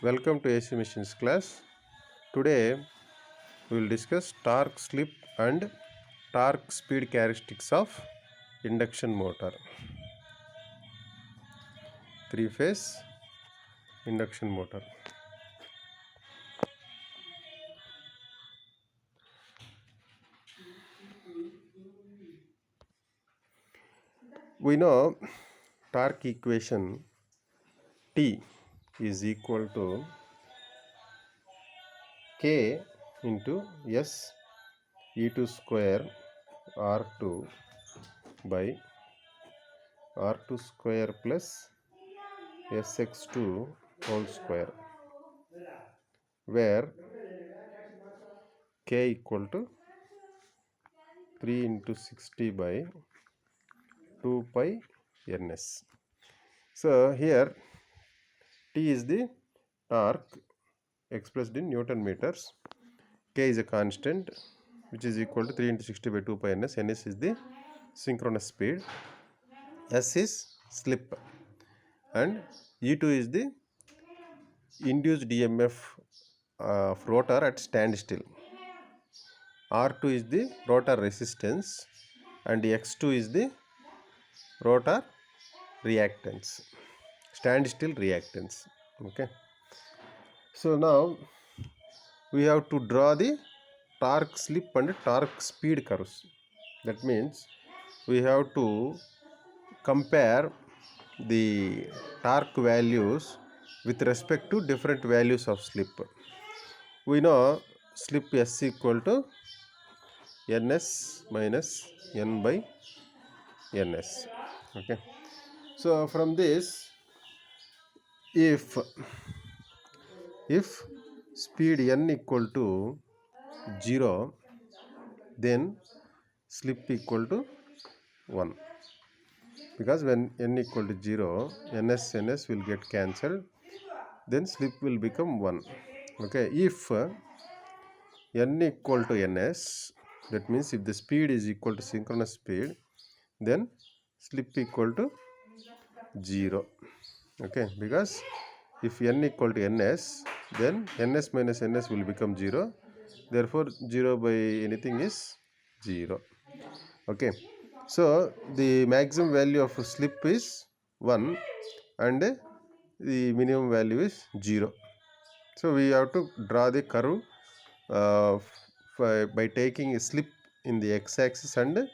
Welcome to AC Machines class. Today we will discuss torque slip and torque speed characteristics of induction motor. Three-phase induction motor. We know torque equation T is equal to K into S E2 square R2 by R2 square plus SX2 whole square, where K equal to 3 into 60 by 2 pi ns. So here T is the torque expressed in Newton meters, K is a constant which is equal to 3 into 60 by 2 pi ns, ns is the synchronous speed, S is slip, and E2 is the induced EMF of rotor at standstill. R2 is the rotor resistance and X2 is the rotor reactance, standstill reactance. Okay, so now we have to draw the torque slip and torque speed curves. That means we have to compare the torque values with respect to different values of slip. We know slip S equal to ns minus n by ns. Okay, so from this, if speed n equal to 0, then slip equal to 1, because when n equal to 0, ns will get cancelled, then slip will become 1. Okay, if n equal to ns, that means if the speed is equal to synchronous speed, then slip equal to 0. Okay, because if n equal to ns, then ns minus ns will become 0, therefore 0 by anything is 0. Okay, so the maximum value of slip is 1 and the minimum value is 0. So we have to draw the curve by taking a slip in the x-axis and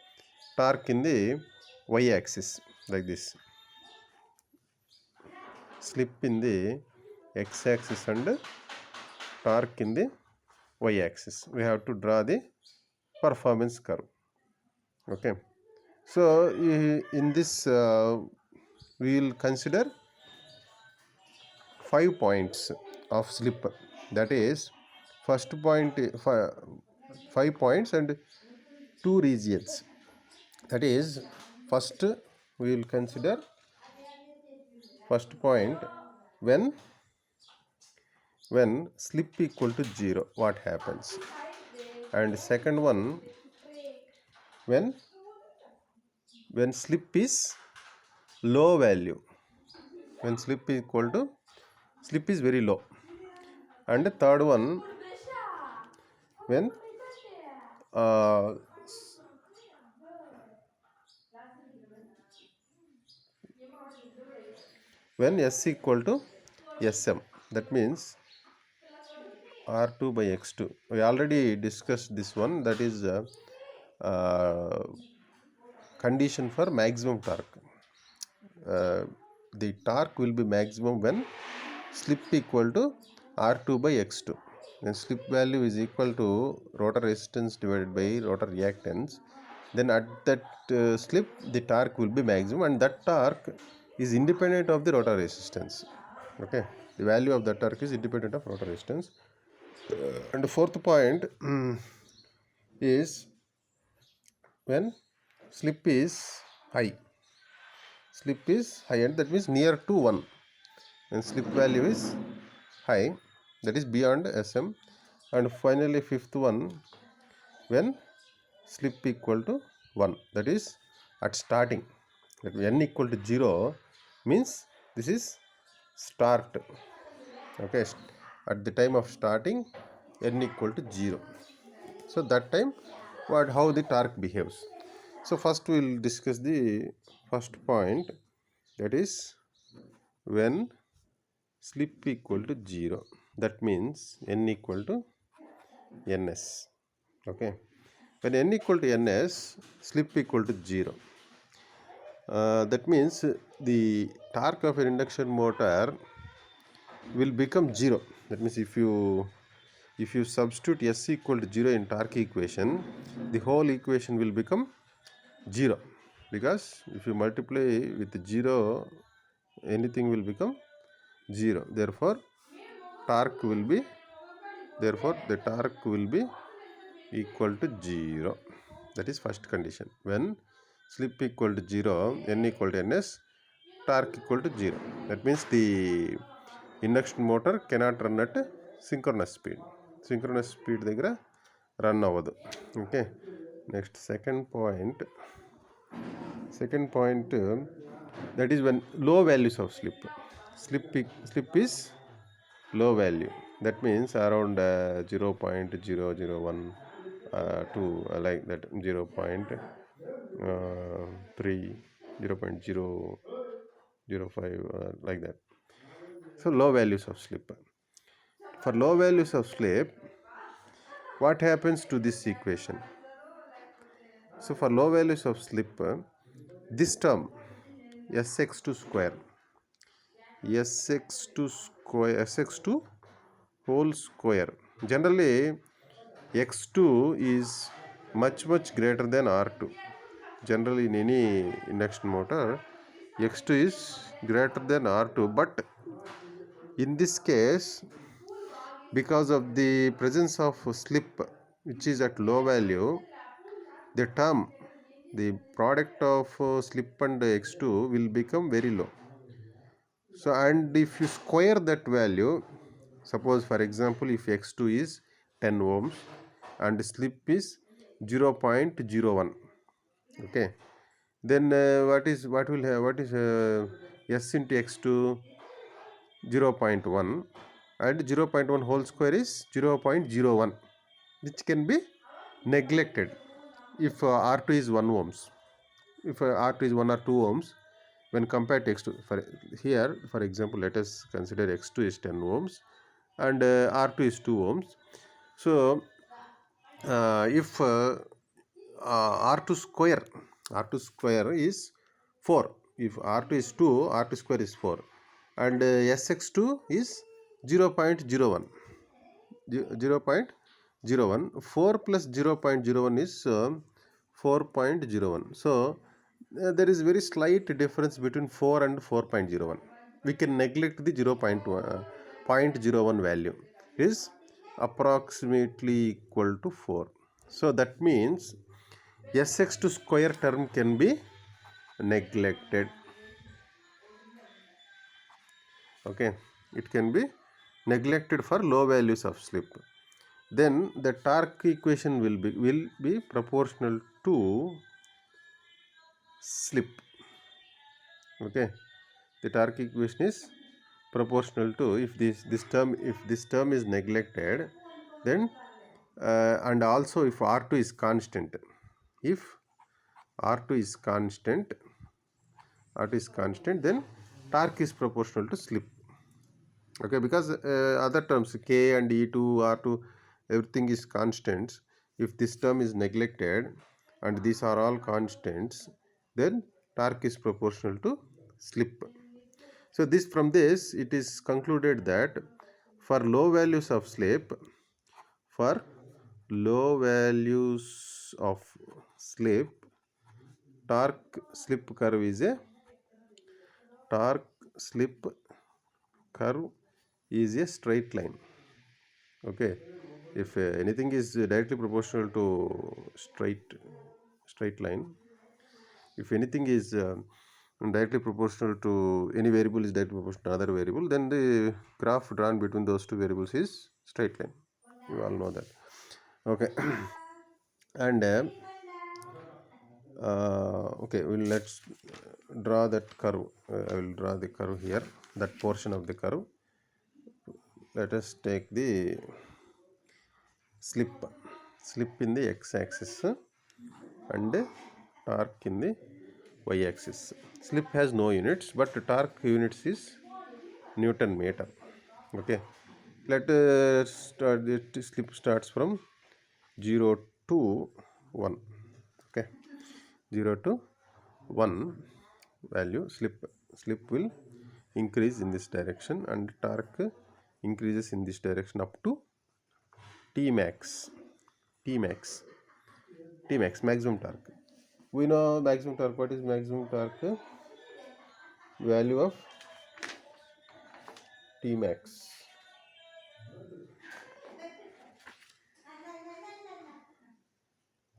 torque in the y-axis, like this. Slip in the x-axis and torque in the y-axis. We have to draw the performance curve. Okay, so in this we will consider 5 points of slip. That is, first point 5 points and 2 regions. That is, first we will consider first point when slip equal to 0, what happens, and second one when slip is low value, when slip is very low, and the third one when uh, when s equal to sm, that means r2 by x2. We already discussed this one, that is uh, condition for maximum torque. The torque will be maximum when slip equal to r2 by x2. When slip value is equal to rotor resistance divided by rotor reactance, then at that slip the torque will be maximum, and that torque is independent of the rotor resistance. Okay, the value of the torque is independent of rotor resistance. And the fourth point is when slip is high. Slip is high, and that means near to 1. When slip value is high, that is beyond sm. And finally fifth one, when slip equal to 1, that is at starting. That n equal to 0 means this is start. Okay, at the time of starting n equal to 0. So that time how the torque behaves. So first we will discuss the first point, that is when slip equal to 0, that means n equal to ns. Okay, when n equal to ns, slip equal to 0. That means the torque of an induction motor will become 0. That means if you substitute s equal to 0 in torque equation, the whole equation will become 0, because if you multiply with 0, anything will become 0. Therefore the torque will be equal to 0. That is first condition. When slip equal to 0, n equal to ns, torque equal to 0. That means the induction motor cannot run at synchronous speed. Synchronous speed దగ్గర run అవ్వదు. Okay, next second point, that is when low values of slip is low value. That means around 0.001 2 like that, 0.3 0.005 like that. So low values of slip. For low values of slip, what happens to this equation? So for low values of slip, this term sx2 square, sx2 whole square, generally x2 is much greater than r2. Generally in any induction motor, x2 is greater than r2, but in this case, because of the presence of slip which is at low value, the product of slip and x2 will become very low. So, and if you square that value, suppose for example if x2 is 10 ohms and slip is 0.01, okay, then what is s into x2? 0.1, and 0.1 whole square is 0.01, which can be neglected if r2 is 1 ohms. If r2 is 1 or 2 ohms when compared to x2. Here for example, let us consider x2 is 10 ohms and r2 is 2 ohms. So if r2 square is 4, if r2 is 2, r2 square is 4, and sx2 is 0.01, 4 plus 0.01 is 4.01. So there is very slight difference between 4 and 4.01. We can neglect the 0.01 value, is approximately equal to 4. So that means sx2 square term can be neglected. Okay, it can be neglected for low values of slip. Then the torque equation will be proportional to slip. Okay, the torque equation is proportional to, if this term is neglected, then and also if r2 is constant, if r2 is constant, then torque is proportional to slip. Okay, because other terms k and e2, r2, everything is constants. If this term is neglected and these are all constants, then torque is proportional to slip. So from this it is concluded that for low values of slip, torque slip curve is a straight line. Okay, if anything is directly proportional to straight line, if anything is directly proportional to any variable is directly proportional to another variable, then the graph drawn between those two variables is straight line. You all know that. Okay. And okay, let's draw that curve. I will draw the curve here, that portion of the curve. let us take the slip in the x-axis and torque in the y-axis. Slip has no units, but torque units is Newton meter. Okay, let start. The slip starts from 0 to 1. Okay, 0 to 1 value. Slip will increase in this direction, and torque increases in this direction up to T max. T max. T max, maximum torque. We know maximum torque. What is maximum torque? Value of T max.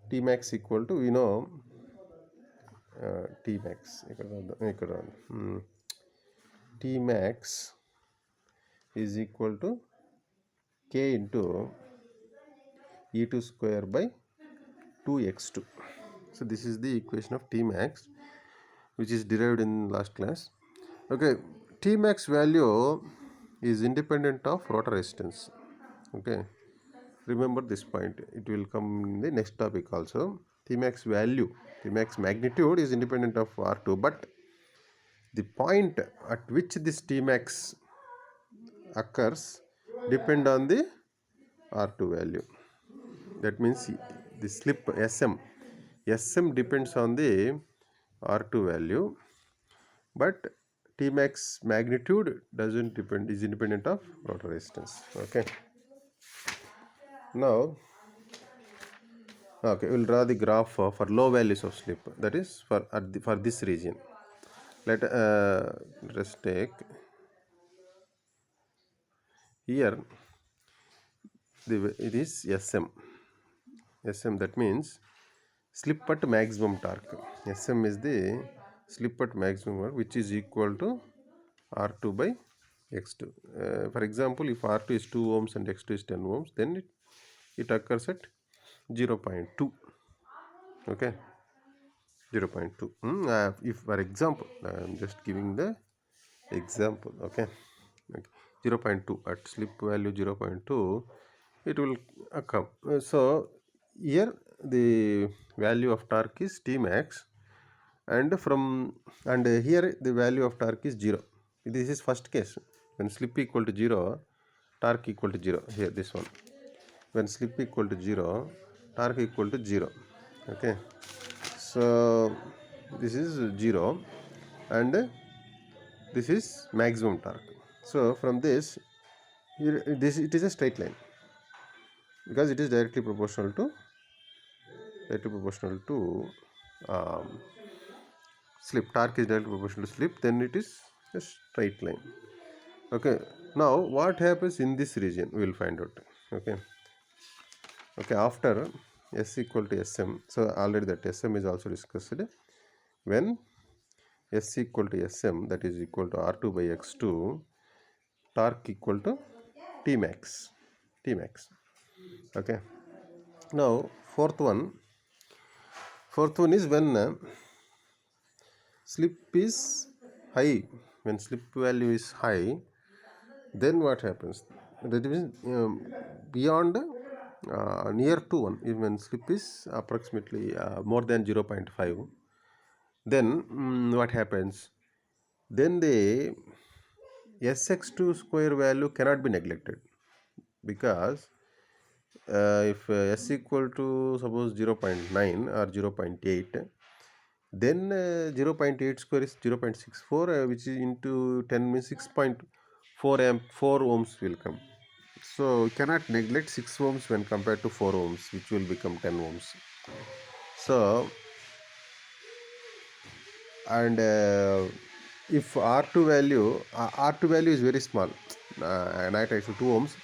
T max equal to, we know T max. T max is equal to K into E2 square by 2x2. So this is the equation of T max, which is derived in last class. Okay, T max value is independent of rotor resistance. Okay, remember this point. It will come in the next topic also. T max value, T max magnitude is independent of R2, but the point at which this T max occurs depend on the R2 value. That means the slip SM depends on the R2 value, but T max magnitude doesn't depend, is independent of rotor resistance. Okay, now we'll draw the graph for low values of slip, that is for this region. Let us take here, it is SM, that means slip at maximum torque. SM is the slip at maximum torque, which is equal to R2 by X2. For example, if R2 is 2 ohms and X2 is 10 ohms, then it occurs at 0.2. Okay, 0.2. If, for example, I am just giving the example. Okay, 0.2 at slip value 0.2, it will come. So here the value of torque is T max, and here the value of torque is 0. This is first case, when slip equal to 0, torque equal to 0. Here this one, when slip equal to 0, torque equal to 0. Okay, so this is 0 and this is maximum torque. So from this, here it is a straight line, because it is directly proportional to slip. Torque is directly proportional to slip, then it is a straight line. Okay, now what happens in this region, we will find out. Okay, after S equal to SM, so already that SM is also discussed. When S equal to SM, that is equal to R2 by X2, torque equal to T max. Okay, now fourth one is when slip is high. When slip value is high, then what happens? That means beyond near to 1, when slip is approximately more than 0.5, then what happens? Then the Sx2 square value cannot be neglected, because if S equal to suppose 0.9 or 0.8, then 0.8 square is 0.64, which is into 10 means 6.4 ohms will come. So cannot neglect 6 ohms when compared to 4 ohms, which will become 10 ohms. So, and if R2 value is very small, and I take 2 ohms,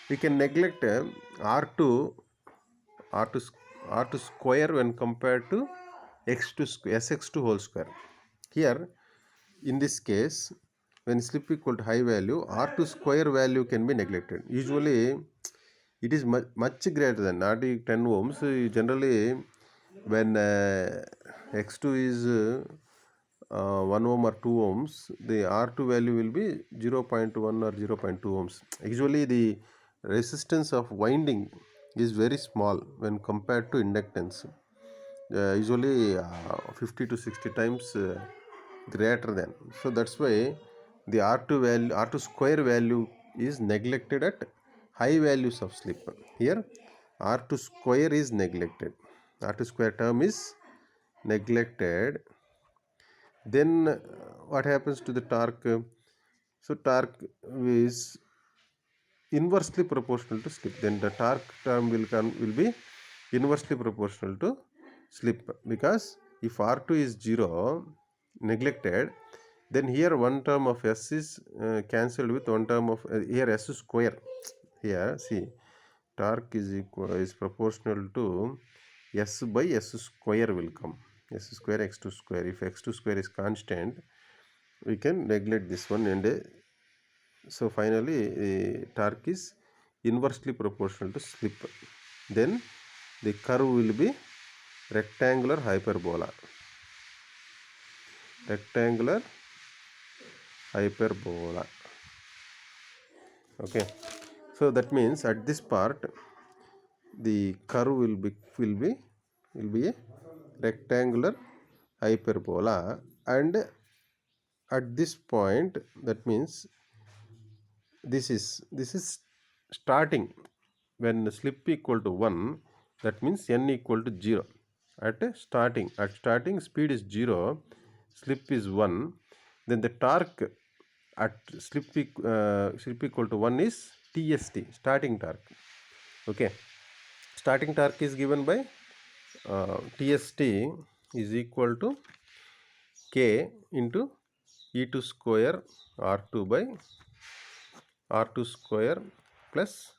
we can neglect R2 square when compared to Sx2 whole square. Here, in this case, when slip equal to high value, R2 square value can be neglected. Usually, it is much greater than, not 10 ohms. Generally, when X2 is 1 ohm or 2 ohms, the R2 value will be 0.1 or 0.2 ohms. Usually the resistance of winding is very small when compared to inductance. Usually 50 to 60 times greater than. So that's why the R2 value, R2 square value is neglected at high values of slip. Here R2 square is neglected. R2 square term is neglected. Then what happens to the torque? So torque is inversely proportional to slip. Then the torque term will be inversely proportional to slip, because if R2 is 0 neglected, then here one term of S is cancelled with one term of here S square. Here see, torque is proportional to S by S square will come. S square x2 square. If x2 square is constant, we can neglect this one, and so finally torque is inversely proportional to slip. Then the curve will be rectangular hyperbola. Rectangular hyperbola. Okay, so that means at this part the curve will be a rectangular hyperbola, and at this point, that means this is starting when slip equal to 1, that means n equal to 0. At starting speed is 0, slip is 1, then the torque at slip equal to 1 is TST, starting torque. Okay, starting torque is given by TST is equal to K into E2 square R2 by R2 square plus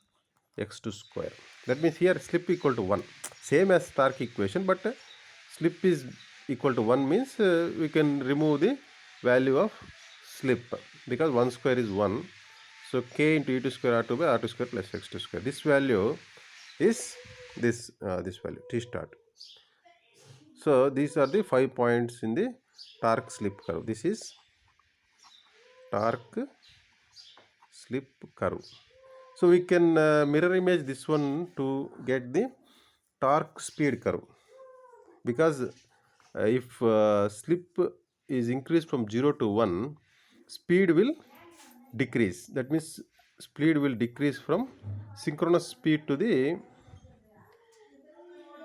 x2 square. That means here slip equal to 1, same as torque equation, but slip is equal to 1 means we can remove the value of slip, because 1 square is 1. So K into E2 square R2 by R2 square plus x2 square. This value is this value T start. So these are the 5 points in the torque slip curve. This is torque slip curve. So we can mirror image this one to get the torque speed curve, because if slip is increased from 0 to 1, speed will decrease. That means speed will decrease from synchronous speed to the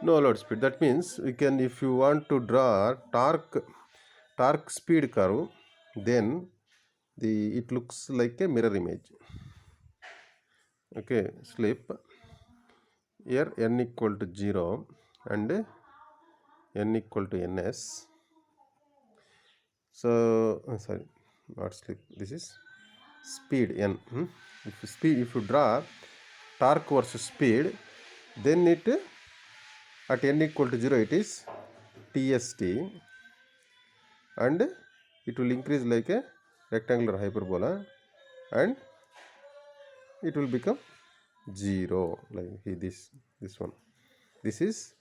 no load speed. That means we can, if you want to draw torque speed curve, then it looks like a mirror image. Okay, slip here n equal to 0 and n equal to ns. So sorry, not slip, this is speed n. If you draw torque versus speed, then it at n equal to 0 it is TST, and it will increase like a rectangular hyperbola, and it will become 0 like this one. This is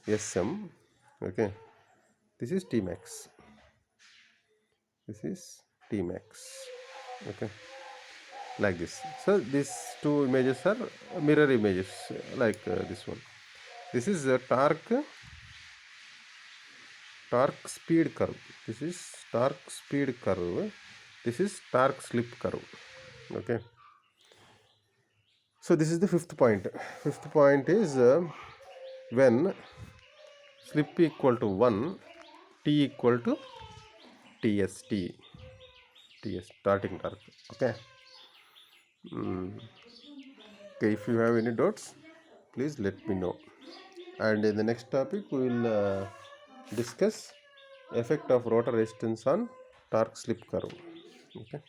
SM. Okay, this is Tmax. This is Tmax. Okay, like this. So these two images are mirror images, like this one. This is a torque speed curve. This is torque speed curve. This is torque slip curve. Okay, so this is the fifth point. Fifth point is when slip equal to 1, T equal to TST, starting torque. Okay. Okay, if you have any doubts, please let me know. And in the next topic, we will discuss effect of rotor resistance on torque slip curve. Okay.